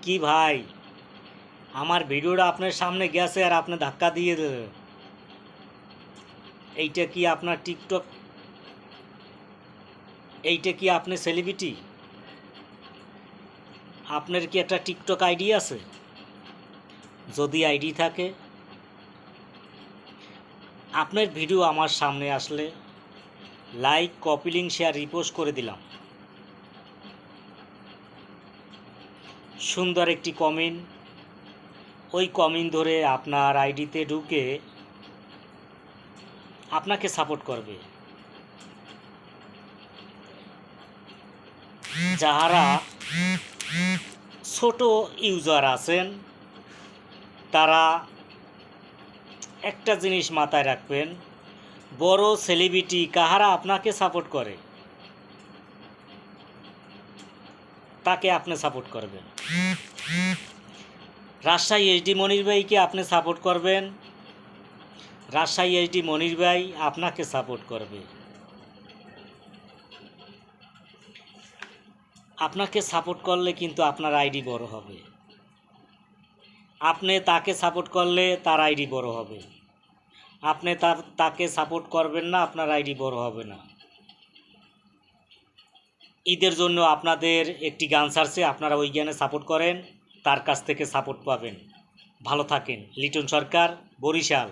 কি ভাই, আমার ভিডিওটা আপনার সামনে গেছে আর আপনি ধাক্কা দিয়ে দিলেন। এইটা কি আপনার টিকটক? এইটা কি আপনি সেলিব্রিটি? আপনার কি একটা টিকটক আইডি আছে? যদি আইডি থাকে, আপনার ভিডিও আমার সামনে আসলে like, copy link, share, repost করে দিলাম। সুন্দর একটি কমেন্ট, ওই কমেন্ট ধরে আপনার আইডিতে ঢুকে আপনাকে সাপোর্ট করবে। যারা ছোট ইউজার আছেন তারা একটা জিনিস মাথায় রাখবেন, বড় সেলিব্রিটি কাহারা আপনাকে সাপোর্ট করে তাকে আপনি সাপোর্ট করবেন। রাজশাহী এইচডি মনির ভাইকে আপনি সাপোর্ট করবেন, রাজশাহী এইচডি মনির ভাই আপনাকে সাপোর্ট করবে। আপনাকে সাপোর্ট করলে কিন্তু আপনার আইডি বড় হবে, আপনি তাকে সাপোর্ট করলে তার আইডি বড় হবে। আপনি তাকে সাপোর্ট করবেন না, আপনার আইডি বড় হবে না। ঈদের জন্য আপনাদের একটি গান ছাড়ছে, আপনারা ওই গানে সাপোর্ট করেন, তার কাছ থেকে সাপোর্ট পাবেন। ভালো থাকেন। লিটন সরকার, বরিশাল।